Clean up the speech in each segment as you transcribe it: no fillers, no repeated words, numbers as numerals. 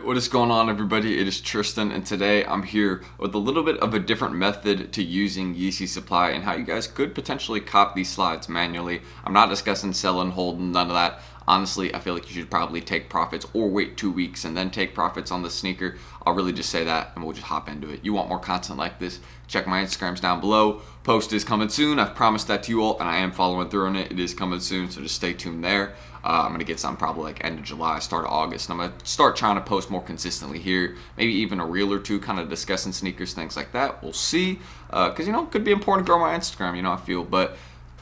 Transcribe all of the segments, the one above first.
What is going on, everybody? It is Tristan, and today I'm here with a little bit of a different method to using YEEZY supply and how you guys could potentially cop these slides manually. I'm not discussing selling, holding, none of that. Honestly, I feel like you should probably take profits or wait 2 weeks and then take profits on the sneaker. I'll really just say that and we'll just hop into it. You want more content like this? Check my Instagrams down below. Post is coming soon. I've promised that to you all and I am following through on it. It is coming soon, so just stay tuned there. I'm going to get something probably like end of July, start of August. And I'm going to start trying to post more consistently here. Maybe even a reel or two kind of discussing sneakers, things like that. We'll see. Because, it could be important to grow my Instagram, I feel. But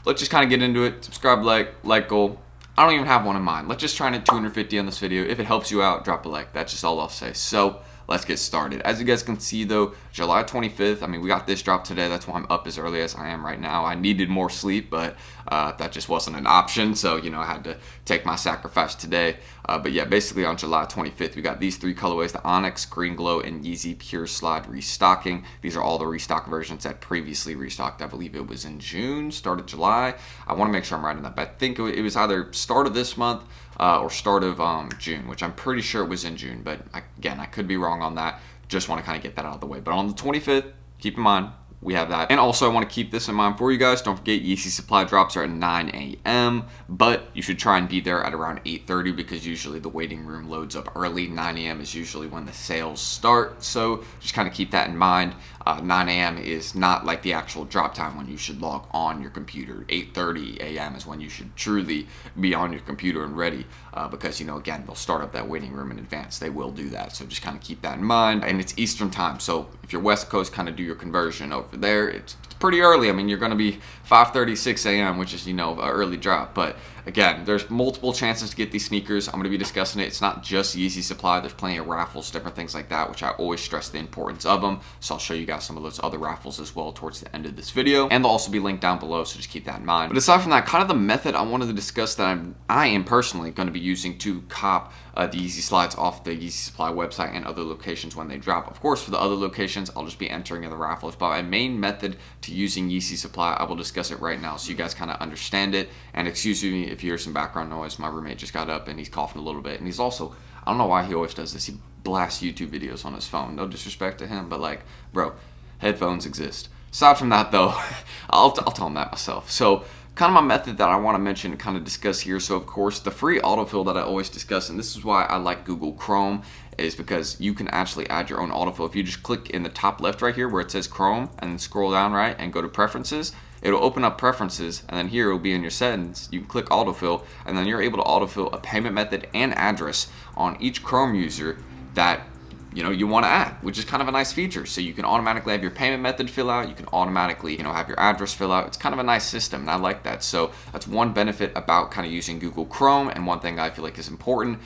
let's just kind of get into it. Subscribe, like goal. I don't even have one in mind. Let's just try and hit 250 on this video. If it helps you out, drop a like. That's just all I'll say. So let's get started. As you guys can see though, July 25th, we got this drop today. That's why I'm up as early as I am right now. I needed more sleep, but that just wasn't an option. So, I had to take my sacrifice today. But yeah, basically on July 25th, we got these three colorways, the Onyx, Green Glow, and YEEZY Pure Slide restocking. These are all the restock versions that previously restocked. I believe it was in June, start of July. I want to make sure I'm right on that, but I think it was either start of this month or start of June, which I'm pretty sure it was in June. But again, I could be wrong on that. Just want to kind of get that out of the way. But on the 25th, keep in mind, we have that. And also I want to keep this in mind for you guys. Don't forget YEEZY supply drops are at 9 a.m. But you should try and be there at around 8:30 because usually the waiting room loads up early. 9 a.m. is usually when the sales start. So just kind of keep that in mind. 9 a.m. is not like the actual drop time when you should log on your computer. 8:30 a.m. is when you should truly be on your computer and ready because, again, they'll start up that waiting room in advance. They will do that. So just kind of keep that in mind. And it's Eastern time. So if you're West Coast, kind of do your conversion over there. It's pretty early. You're going to be 5:30, 6 a.m., which is, an early drop. But again, there's multiple chances to get these sneakers. I'm going to be discussing it. It's not just YEEZY supply. There's plenty of raffles, different things like that, which I always stress the importance of them. So I'll show you guys some of those other raffles as well towards the end of this video. And they'll also be linked down below, so just keep that in mind. But aside from that, kind of the method I wanted to discuss that I am personally going to be using to cop the YEEZY slides off the YEEZY supply website and other locations when they drop. Of course, for the other locations, I'll just be entering in the raffles. But my main method to using YEEZY supply, I will discuss it right now so you guys kind of understand it. And excuse me if you hear some background noise. My roommate just got up and he's coughing a little bit. And he's also, I don't know why he always does this. He blasts YouTube videos on his phone. No disrespect to him, but bro, headphones exist. Aside from that though, I'll tell him that myself. So kind of my method that I want to mention and kind of discuss here. So of course, the free autofill that I always discuss, and this is why I like Google Chrome, is because you can actually add your own autofill. If you just click in the top left right here where it says Chrome and then scroll down right and go to preferences, it'll open up preferences, and then here it'll be in your settings. You can click autofill, and then you're able to autofill a payment method and address on each Chrome user that you want to add, which is kind of a nice feature. So you can automatically have your payment method fill out. You can automatically, have your address fill out. It's kind of a nice system, and I like that. So that's one benefit about kind of using Google Chrome, and one thing I feel like is important.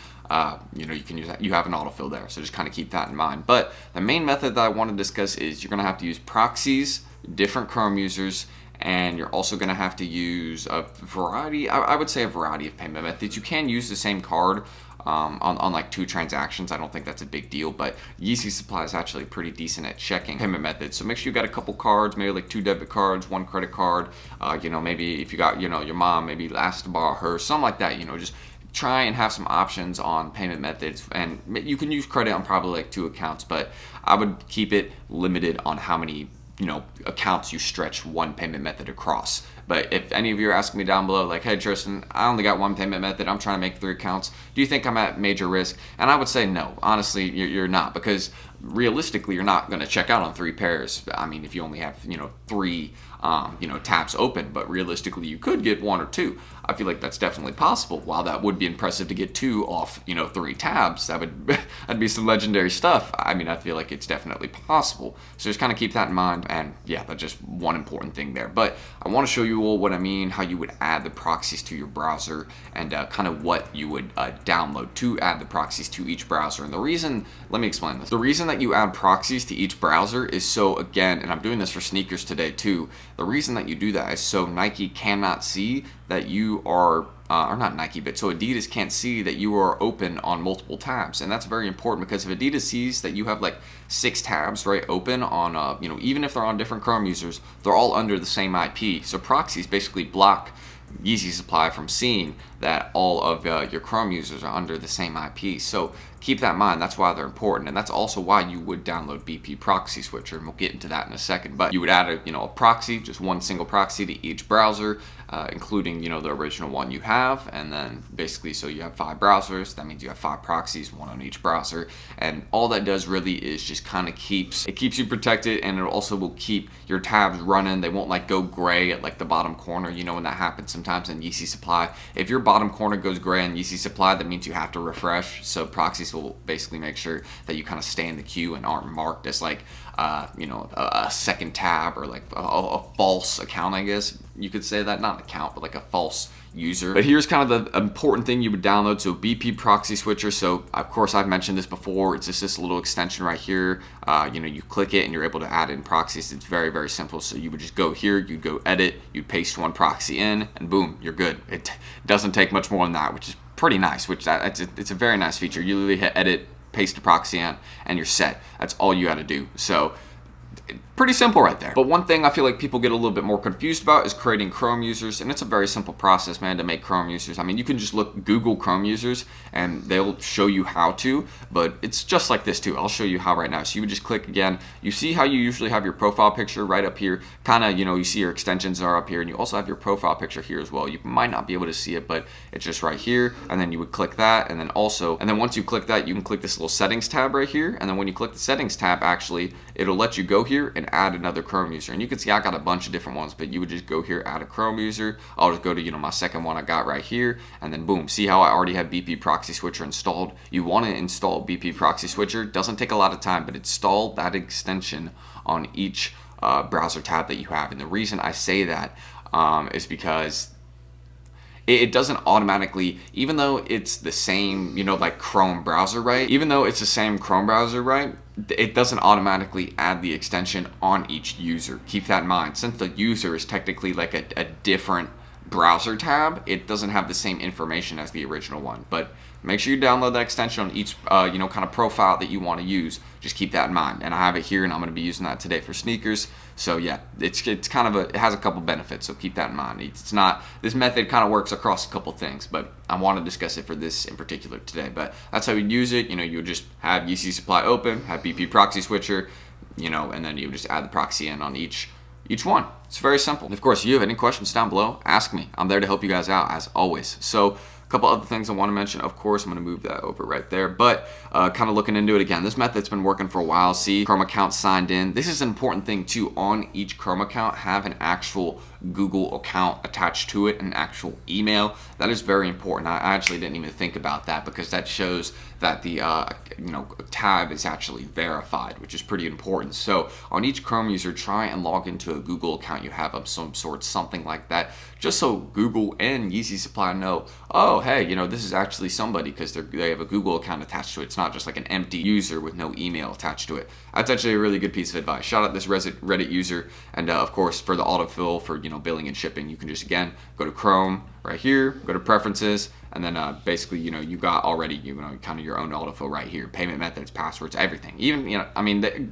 You can use that. You have an autofill there, so just kind of keep that in mind. But the main method that I want to discuss is you're going to have to use proxies, different Chrome users, and you're also going to have to use a variety, I would say a variety of payment methods. You can use the same card on like 2 transactions. I don't think that's a big deal, but YEEZY supply is actually pretty decent at checking payment methods. So make sure you got a couple cards, maybe like 2 debit cards, 1 credit card. Maybe if you got, your mom, maybe asked to borrow her, something like that. Just try and have some options on payment methods, and you can use credit on probably like 2 accounts, but I would keep it limited on how many accounts you stretch one payment method across. But if any of you are asking me down below, like, hey Tristan, I only got 1 payment method, I'm trying to make 3 accounts, do you think I'm at major risk? And I would say no, honestly, you're not, because realistically, you're not going to check out on 3 pairs. If you only have, 3, tabs open, but realistically, you could get 1 or 2. I feel like that's definitely possible. While that would be impressive to get 2 off, 3 tabs, that'd be some legendary stuff. I feel like it's definitely possible. So just kind of keep that in mind. And yeah, that's just one important thing there. But I want to show you all what I mean, how you would add the proxies to your browser, and kind of what you would download to add the proxies to each browser. And the reason, let me explain this. The reason that you add proxies to each browser is so, again, and I'm doing this for sneakers today too, the reason that you do that is so Nike cannot see that you are, or not Nike, but so Adidas can't see that you are open on multiple tabs. And that's very important, because if Adidas sees that you have like 6 tabs, right, open on, even if they're on different Chrome users, they're all under the same IP. So proxies basically block YEEZY supply from seeing that all of your Chrome users are under the same IP. So keep that in mind. That's why they're important, and that's also why you would download BP Proxy Switcher, and we'll get into that in a second. But you would add a proxy, just one single proxy to each browser, including the original one you have, and then basically, so you have 5 browsers. That means you have 5 proxies, one on each browser, and all that does really is just kind of keeps you protected, and it also will keep your tabs running. They won't like go gray at like the bottom corner. When that happens sometimes in YEEZY Supply. If your bottom corner goes gray in YEEZY Supply, that means you have to refresh. So proxies will basically make sure that you kind of stay in the queue and aren't marked as like a second tab or like a false account, I guess you could say that. Not an account, but like a false user. But here's kind of the important thing you would download. So BP Proxy Switcher. So of course I've mentioned this before. It's just this little extension right here. You click it and you're able to add in proxies. It's very, very simple. So you would just go here, you'd go edit, you'd paste one proxy in, and boom, you're good. It doesn't take much more than that, which is pretty nice. It's a very nice feature. You literally hit edit, paste a proxy in, and you're set. That's all you got to do. So pretty simple right there. But one thing I feel like people get a little bit more confused about is creating Chrome users, and it's a very simple process, man, to make Chrome users. I mean, you can just Google Chrome users and they'll show you how to, but it's just like this too. I'll show you how right now. So you would just click again. You see how you usually have your profile picture right up here, kind of, you see your extensions are up here, and you also have your profile picture here as well. You might not be able to see it, but it's just right here, and then you would click that, and then once you click that, you can click this little settings tab right here, and then when you click the settings tab, actually, it'll let you go here and add another Chrome user. And you can see I got a bunch of different ones, but you would just go here, add a Chrome user. I'll just go to my second one I got right here, and then boom, see how I already have BP Proxy Switcher installed. You want to install BP Proxy Switcher. Doesn't take a lot of time, but install that extension on each browser tab that you have. And the reason I say that is because it doesn't automatically, even though it's the same, like Chrome browser, right? Even though it's the same Chrome browser, right? It doesn't automatically add the extension on each user. Keep that in mind. Since the user is technically like a different browser tab, it doesn't have the same information as the original one. But make sure you download that extension on each kind of profile that you want to use. Just keep that in mind. And I have it here, and I'm going to be using that today for sneakers. So yeah, it's kind of it has a couple benefits, so keep that in mind. It's not, this method kind of works across a couple things, but I want to discuss it for this in particular today. But that's how you use it. You would just have YEEZY Supply open, have BP Proxy Switcher, and then you would just add the proxy in on each one. It's very simple. And of course, if you have any questions down below, ask me. I'm there to help you guys out as always. So a couple other things I want to mention. Of course, I'm going to move that over right there, but kind of looking into it again, this method's been working for a while. See, Chrome account signed in. This is an important thing too. On each Chrome account, have an actual Google account attached to it, an actual email. That is very important. I actually didn't even think about that, because that shows that the tab is actually verified, which is pretty important. So on each Chrome user, try and log into a Google account you have of some sort, something like that, just so Google and YEEZY Supply know, oh, hey, this is actually somebody, because they have a Google account attached to it. It's not just like an empty user with no email attached to it. That's actually a really good piece of advice. Shout out this Reddit user, and of course for the autofill for billing and shipping, you can just again go to Chrome right here, go to preferences, and then basically you got already kind of your own autofill right here, payment methods, passwords, everything. Even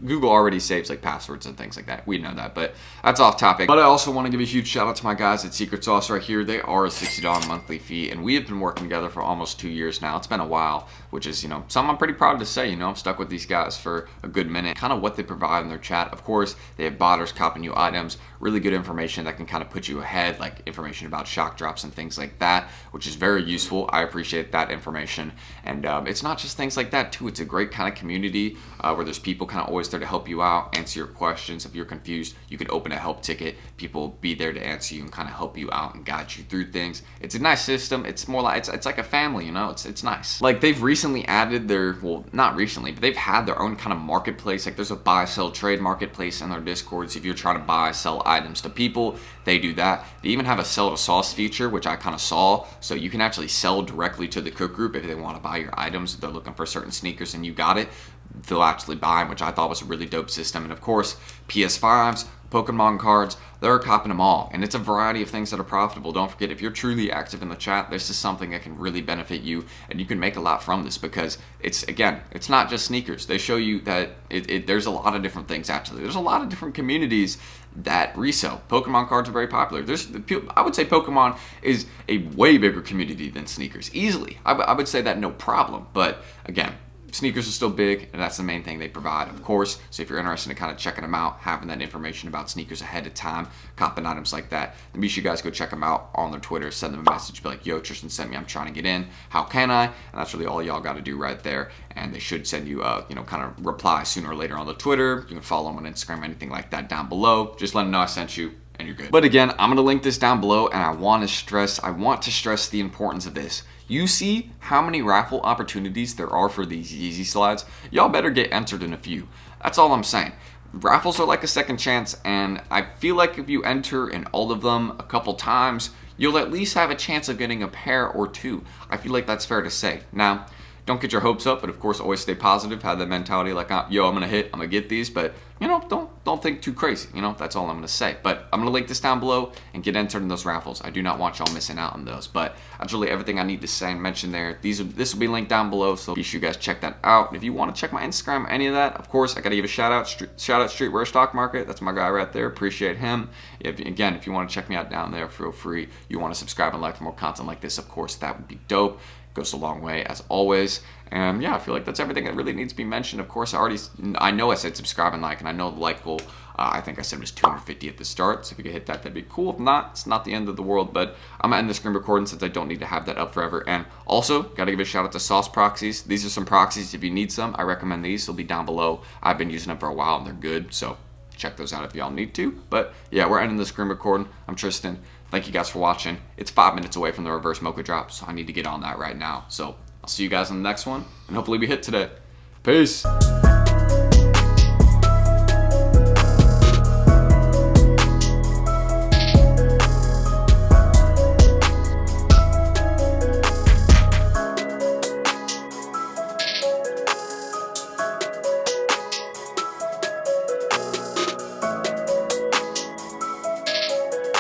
Google already saves like passwords and things like that. We know that, but that's off topic. But I also want to give a huge shout out to my guys at Secret Sauce right here. They are a $60 monthly fee, and we have been working together for almost 2 years now. It's been a while, which is something I'm pretty proud to say. I've stuck with these guys for a good minute. Kind of what they provide in their chat. Of course, they have botters copping you items, really good information that can kind of put you ahead, like information about shock drops and things like that, which is very useful. I appreciate that information. And it's not just things like that too. It's a great kind of community where there's people kind of always there to help you out, answer your questions. If you're confused, you can open a help ticket. People will be there to answer you and kind of help you out and guide you through things. It's a nice system. It's more like it's like a family, it's nice. Like they've recently added not recently, but they've had their own kind of marketplace. Like there's a buy, sell, trade marketplace in their Discord. So if you're trying to buy, sell items to people, they do that. They even have a sell to sauce feature, which I kind of saw. So you can actually sell directly to the cook group if they want to buy your items. They're looking for certain sneakers and you got it. they'll actually buy them, which I thought was a really dope system. And of course, PS5s, Pokemon cards, they're copping them all. And it's a variety of things that are profitable. Don't forget, if you're truly active in the chat, this is something that can really benefit you, and you can make a lot from this, because it's, again, it's not just sneakers. They show you that there's a lot of different things, actually. There's a lot of different communities that resell. Pokemon cards are very popular. I would say Pokemon is a way bigger community than sneakers, easily. I would say that no problem. But again, sneakers are still big, and that's the main thing they provide, of course. So if you're interested in kind of checking them out, having that information about sneakers ahead of time, copping items like that, then be sure you guys go check them out on their Twitter. Send them a message, be like, yo, Tristan sent me, I'm trying to get in. How can I? And that's really all y'all got to do right there. And they should send you a, kind of reply sooner or later on the Twitter. You can follow them on Instagram, anything like that down below. Just let them know I sent you, and you're good. But again, I'm gonna link this down below, and I want to stress the importance of this. You see how many raffle opportunities there are for these Yeezy slides? Y'all better get entered in a few. That's all I'm saying. Raffles are like a second chance, and I feel like if you enter in all of them a couple times, you'll at least have a chance of getting a pair or two. I feel like that's fair to say. Now, don't get your hopes up, but of course always stay positive. Have that mentality like, yo, I'm gonna get these, but don't think too crazy. That's all I'm gonna say. But I'm gonna link this down below and get entered in those raffles. I do not want y'all missing out on those. But that's really everything I need to say and mention there. This will be linked down below, so be sure you guys check that out. And if you want to check my Instagram, any of that, of course, I gotta give a shout out Streetwear Stock Market. That's my guy right there. Appreciate him. If you want to check me out down there, feel free. You want to subscribe and like for more content like this, of course, that would be dope. Goes a long way, as always. And yeah, I feel like that's everything that really needs to be mentioned. Of course, I know I said subscribe and like, and I know the like goal, I think I said it was 250 at the start, so if you could hit that, that'd be cool. If not, it's not the end of the world, but I'm gonna end the screen recording since I don't need to have that up forever. And also, gotta give a shout out to Sauce Proxies. These are some proxies. If you need some, I recommend these. They'll be down below. I've been using them for a while, and they're good, so check those out if y'all need to. But yeah, we're ending the screen recording. I'm Tristan. Thank you guys for watching. It's 5 minutes away from the reverse mocha drop, so I need to get on that right now. So I'll see you guys in the next one, and hopefully we hit today. Peace.